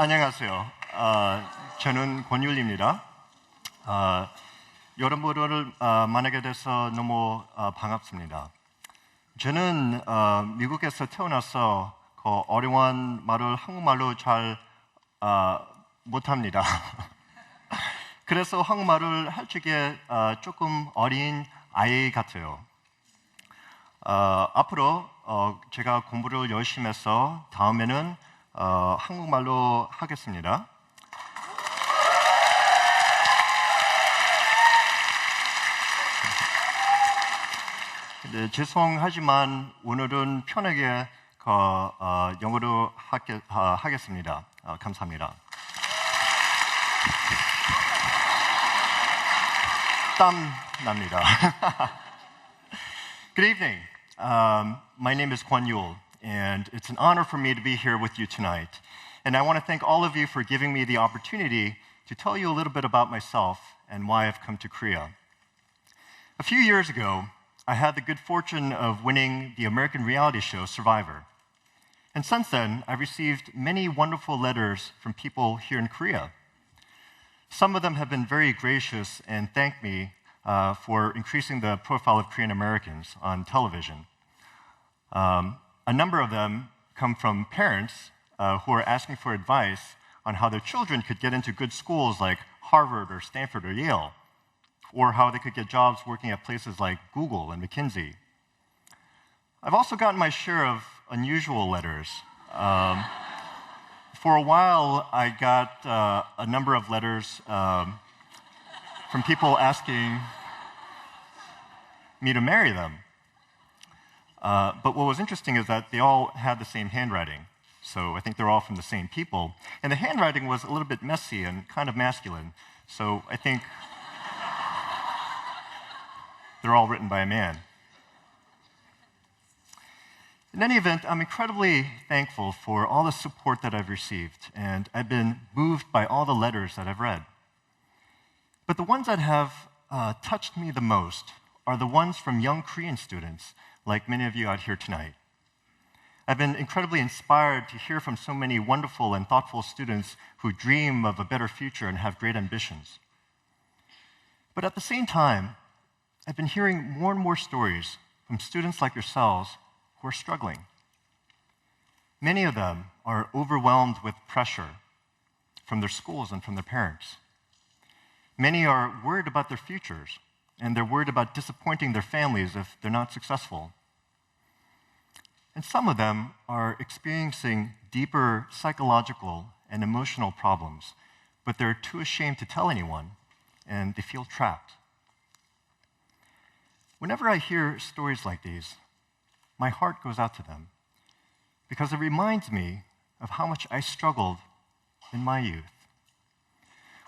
안녕하세요. 저는 권율입니다. 여러분들을 만나게 돼서 너무 반갑습니다. 저는 미국에서 태어나서 그 어려운 말을 한국말로 잘 못합니다. 그래서 한국말을 할 적에 조금 어린 아이 같아요. 앞으로 제가 공부를 열심히 해서 다음에는 한국말로 하겠습니다. 네, 죄송하지만 오늘은 편하게 영어로 하겠습니다. 감사합니다. 땀 납니다. Good evening. My name is Kwon Yul, and it's an honor for me to be here with you tonight. And I want to thank all of you for giving me the opportunity to tell you a little bit about myself and why I've come to Korea. A few years ago, I had the good fortune of winning the American reality show Survivor. And since then, I've received many wonderful letters from people here in Korea. Some of them have been very gracious and thanked me for increasing the profile of Korean Americans on television. A number of them come from parents who are asking for advice on how their children could get into good schools like Harvard or Stanford or Yale, or how they could get jobs working at places like Google and McKinsey. I've also gotten my share of unusual letters. For a while, I got a number of letters from people asking me to marry them. But what was interesting is that they all had the same handwriting. So I think they're all from the same people. And the handwriting was a little bit messy and kind of masculine. So I think they're all written by a man. In any event, I'm incredibly thankful for all the support that I've received, and I've been moved by all the letters that I've read. But the ones that have touched me the most are the ones from young Korean students, like many of you out here tonight. I've been incredibly inspired to hear from so many wonderful and thoughtful students who dream of a better future and have great ambitions. But at the same time, I've been hearing more and more stories from students like yourselves who are struggling. Many of them are overwhelmed with pressure from their schools and from their parents. Many are worried about their futures, and they're worried about disappointing their families if they're not successful. And some of them are experiencing deeper psychological and emotional problems, but they're too ashamed to tell anyone, and they feel trapped. Whenever I hear stories like these, my heart goes out to them because it reminds me of how much I struggled in my youth.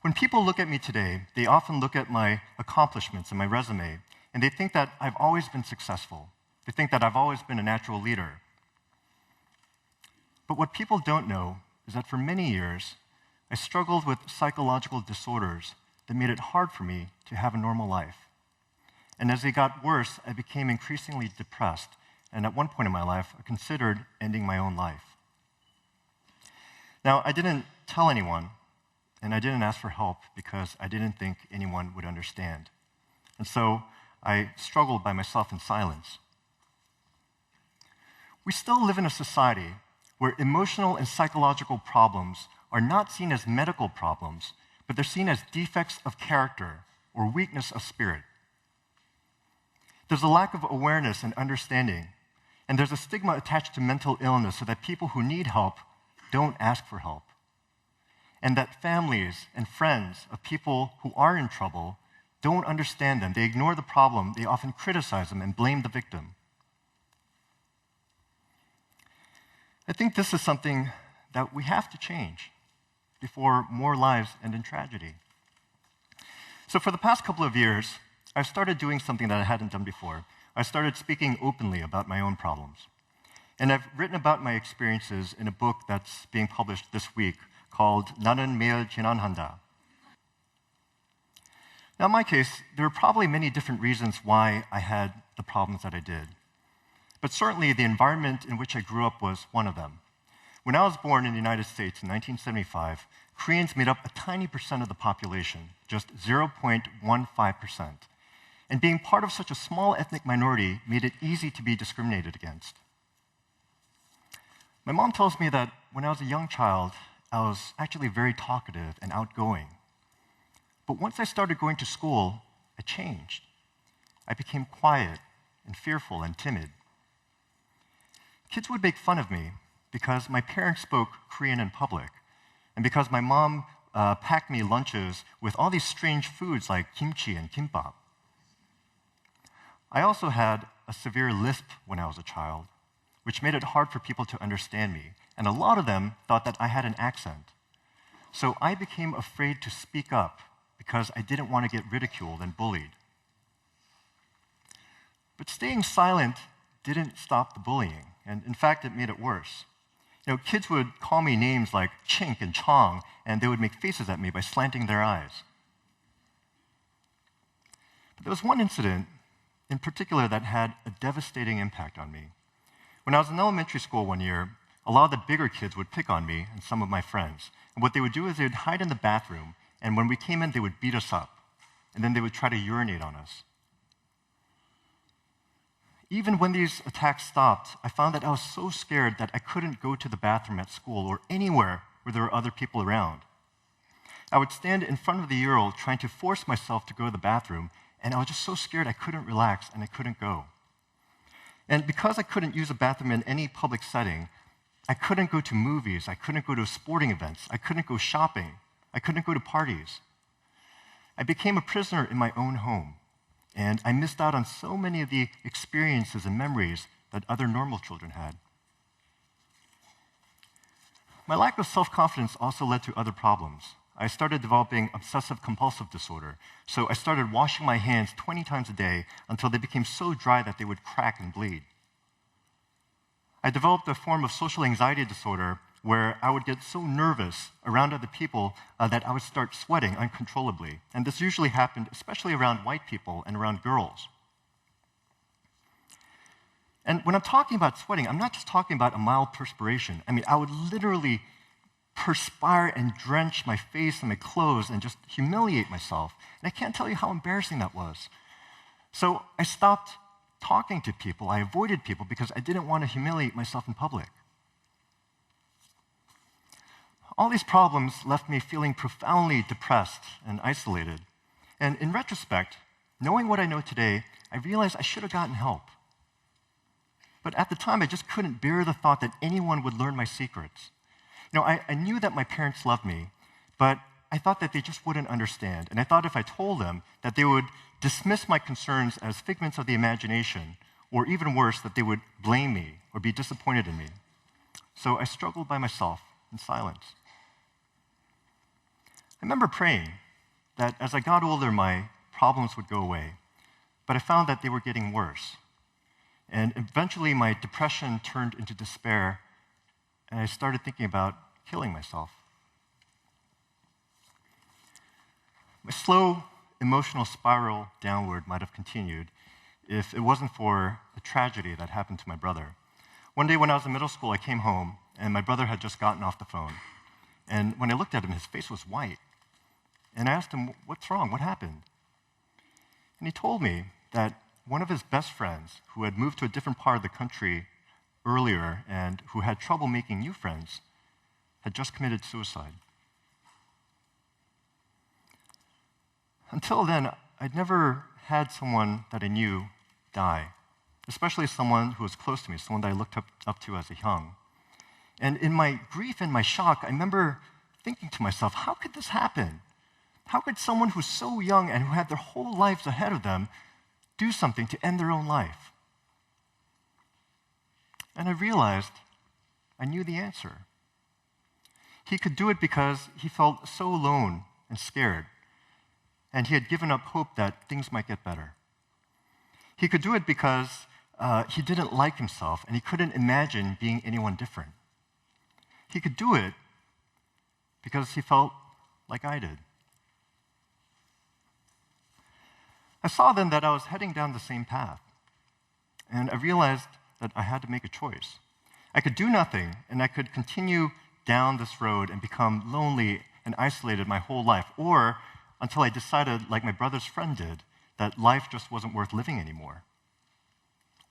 When people look at me today, they often look at my accomplishments and my resume, and they think that I've always been successful. They think that I've always been a natural leader. But what people don't know is that for many years, I struggled with psychological disorders that made it hard for me to have a normal life. And as they got worse, I became increasingly depressed. And at one point in my life, I considered ending my own life. Now, I didn't tell anyone, and I didn't ask for help because I didn't think anyone would understand. And so I struggled by myself in silence. We still live in a society where emotional and psychological problems are not seen as medical problems, but they're seen as defects of character or weakness of spirit. There's a lack of awareness and understanding, and there's a stigma attached to mental illness so that people who need help don't ask for help. And that families and friends of people who are in trouble don't understand them. They ignore the problem, they often criticize them and blame the victim. I think this is something that we have to change before more lives end in tragedy. So for the past couple of years, I've started doing something that I hadn't done before. I started speaking openly about my own problems. And I've written about my experiences in a book that's being published this week called 나는 매일 지난한다. Now in my case, there are probably many different reasons why I had the problems that I did. But certainly the environment in which I grew up was one of them. When I was born in the United States in 1975, Koreans made up a tiny percent of the population, just 0.15%. And being part of such a small ethnic minority made it easy to be discriminated against. My mom tells me that when I was a young child, I was actually very talkative and outgoing. But once I started going to school, I changed. I became quiet and fearful and timid. Kids would make fun of me because my parents spoke Korean in public, and because my mom packed me lunches with all these strange foods like kimchi and kimbap. I also had a severe lisp when I was a child, which made it hard for people to understand me, and a lot of them thought that I had an accent. So I became afraid to speak up because I didn't want to get ridiculed and bullied. But staying silent didn't stop the bullying, and in fact, it made it worse. Kids would call me names like Chink and Chong, and they would make faces at me by slanting their eyes. But there was one incident in particular that had a devastating impact on me. When I was in elementary school one year, a lot of the bigger kids would pick on me and some of my friends. And what they would do is they would hide in the bathroom, and when we came in, they would beat us up, and then they would try to urinate on us. Even when these attacks stopped, I found that I was so scared that I couldn't go to the bathroom at school or anywhere where there were other people around. I would stand in front of the urinal trying to force myself to go to the bathroom, and I was just so scared I couldn't relax and I couldn't go. And because I couldn't use a bathroom in any public setting, I couldn't go to movies, I couldn't go to sporting events, I couldn't go shopping, I couldn't go to parties. I became a prisoner in my own home. And I missed out on so many of the experiences and memories that other normal children had. My lack of self-confidence also led to other problems. I started developing obsessive-compulsive disorder, so I started washing my hands 20 times a day until they became so dry that they would crack and bleed. I developed a form of social anxiety disorder where I would get so nervous around other people that I would start sweating uncontrollably. And this usually happened especially around white people and around girls. And when I'm talking about sweating, I'm not just talking about a mild perspiration. I mean, I would literally perspire and drench my face and my clothes and just humiliate myself. And I can't tell you how embarrassing that was. So I stopped talking to people. I avoided people because I didn't want to humiliate myself in public. All these problems left me feeling profoundly depressed and isolated. And in retrospect, knowing what I know today, I realized I should have gotten help. But at the time, I just couldn't bear the thought that anyone would learn my secrets. I knew that my parents loved me, but I thought that they just wouldn't understand. And I thought if I told them, that they would dismiss my concerns as figments of the imagination, or even worse, that they would blame me or be disappointed in me. So I struggled by myself in silence. I remember praying that as I got older, my problems would go away, but I found that they were getting worse. And eventually, my depression turned into despair, and I started thinking about killing myself. My slow emotional spiral downward might have continued if it wasn't for a tragedy that happened to my brother. One day when I was in middle school, I came home, and my brother had just gotten off the phone. And when I looked at him, his face was white. And I asked him, "What's wrong? What happened?" And he told me that one of his best friends, who had moved to a different part of the country earlier and who had trouble making new friends, had just committed suicide. Until then, I'd never had someone that I knew die, especially someone who was close to me, someone that I looked up to as a young. And in my grief and my shock, I remember thinking to myself, how could this happen? How could someone who's so young and who had their whole lives ahead of them do something to end their own life? And I realized I knew the answer. He could do it because he felt so alone and scared, and he had given up hope that things might get better. He could do it because he didn't like himself, and he couldn't imagine being anyone different. He could do it because he felt like I did. I saw then that I was heading down the same path, and I realized that I had to make a choice. I could do nothing, and I could continue down this road and become lonely and isolated my whole life, or until I decided, like my brother's friend did, that life just wasn't worth living anymore.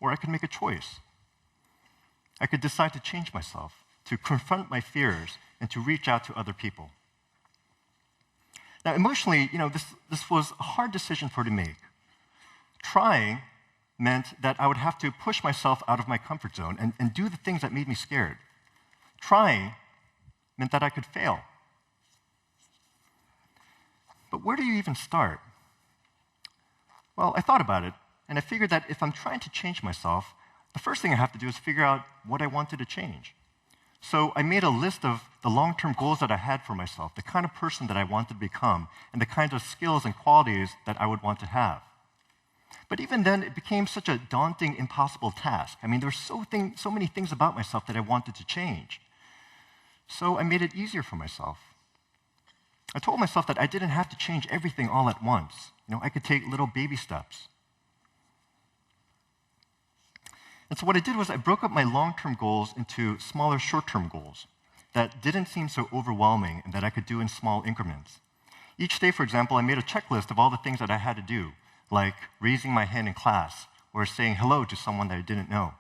Or I could make a choice. I could decide to change myself, to confront my fears, and to reach out to other people. Now, emotionally, this was a hard decision for me to make. Trying meant that I would have to push myself out of my comfort zone and do the things that made me scared. Trying meant that I could fail. But where do you even start? Well, I thought about it, and I figured that if I'm trying to change myself, the first thing I have to do is figure out what I wanted to change. So I made a list of the long-term goals that I had for myself, the kind of person that I wanted to become, and the kinds of skills and qualities that I would want to have. But even then, it became such a daunting, impossible task. I mean, there were so many things about myself that I wanted to change. So I made it easier for myself. I told myself that I didn't have to change everything all at once. I could take little baby steps. And so what I did was I broke up my long-term goals into smaller short-term goals that didn't seem so overwhelming and that I could do in small increments. Each day, for example, I made a checklist of all the things that I had to do, like raising my hand in class or saying hello to someone that I didn't know.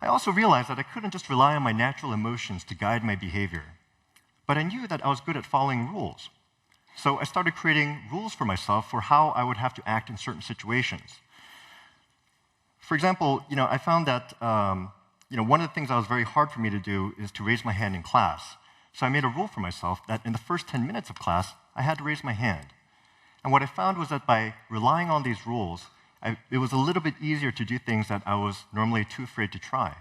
I also realized that I couldn't just rely on my natural emotions to guide my behavior, but I knew that I was good at following rules. So I started creating rules for myself for how I would have to act in certain situations. For example, I found that one of the things that was very hard for me to do is to raise my hand in class. So I made a rule for myself that in the first 10 minutes of class, I had to raise my hand. And what I found was that by relying on these rules, it was a little bit easier to do things that I was normally too afraid to try.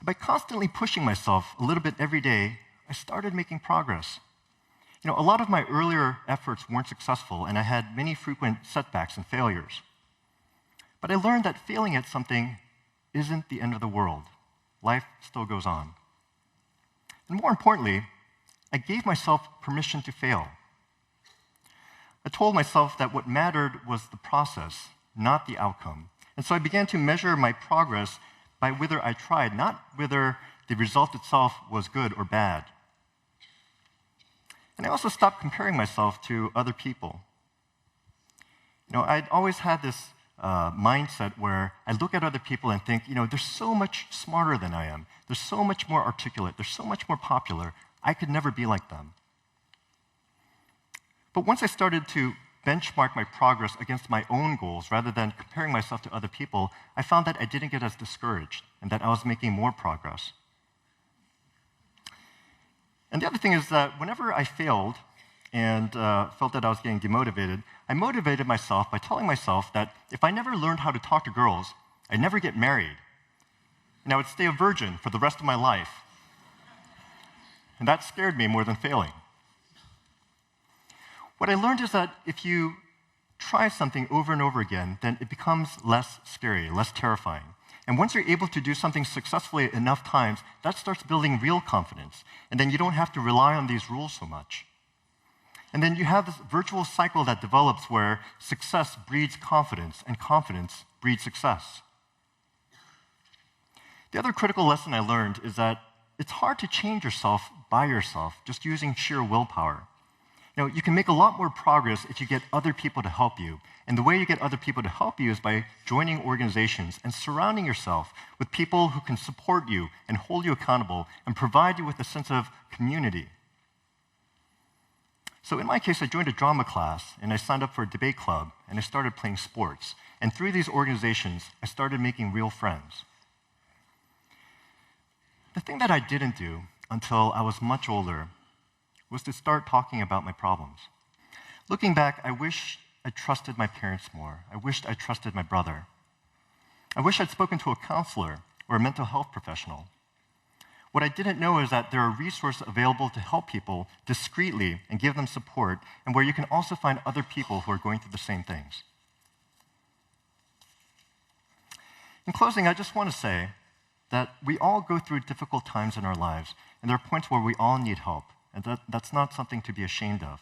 By constantly pushing myself a little bit every day, I started making progress. A lot of my earlier efforts weren't successful, and I had many frequent setbacks and failures. But I learned that failing at something isn't the end of the world. Life still goes on. And more importantly, I gave myself permission to fail. I told myself that what mattered was the process, not the outcome. And so I began to measure my progress by whether I tried, not whether the result itself was good or bad. And I also stopped comparing myself to other people. I'd always had this mindset where I look at other people and think, they're so much smarter than I am. They're so much more articulate. They're so much more popular. I could never be like them. But once I started to benchmark my progress against my own goals rather than comparing myself to other people, I found that I didn't get as discouraged and that I was making more progress. And the other thing is that whenever I failed and felt that I was getting demotivated, I motivated myself by telling myself that if I never learned how to talk to girls, I'd never get married, and I would stay a virgin for the rest of my life. And that scared me more than failing. What I learned is that if you try something over and over again, then it becomes less scary, less terrifying. And once you're able to do something successfully enough times, that starts building real confidence. And then you don't have to rely on these rules so much. And then you have this virtual cycle that develops where success breeds confidence, and confidence breeds success. The other critical lesson I learned is that it's hard to change yourself by yourself, just using sheer willpower. You can make a lot more progress if you get other people to help you. And the way you get other people to help you is by joining organizations and surrounding yourself with people who can support you and hold you accountable and provide you with a sense of community. So in my case, I joined a drama class, and I signed up for a debate club, and I started playing sports. And through these organizations, I started making real friends. The thing that I didn't do until I was much older was to start talking about my problems. Looking back, I wish I trusted my parents more. I wished I trusted my brother. I wish I'd spoken to a counselor or a mental health professional. What I didn't know is that there are resources available to help people discreetly and give them support, and where you can also find other people who are going through the same things. In closing, I just want to say that we all go through difficult times in our lives, and there are points where we all need help, and that's not something to be ashamed of.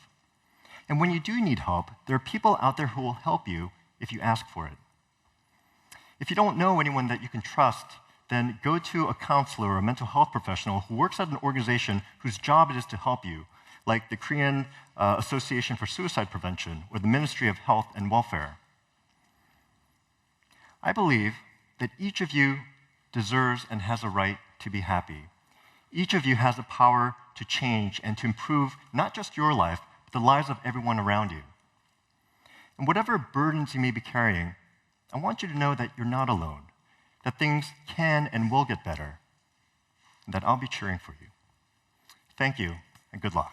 And when you do need help, there are people out there who will help you if you ask for it. If you don't know anyone that you can trust, then go to a counselor or a mental health professional who works at an organization whose job it is to help you, like the Korean Association for Suicide Prevention or the Ministry of Health and Welfare. I believe that each of you deserves and has a right to be happy. Each of you has the power to change and to improve not just your life, but the lives of everyone around you. And whatever burdens you may be carrying, I want you to know that you're not alone, that things can and will get better, and that I'll be cheering for you. Thank you, and good luck.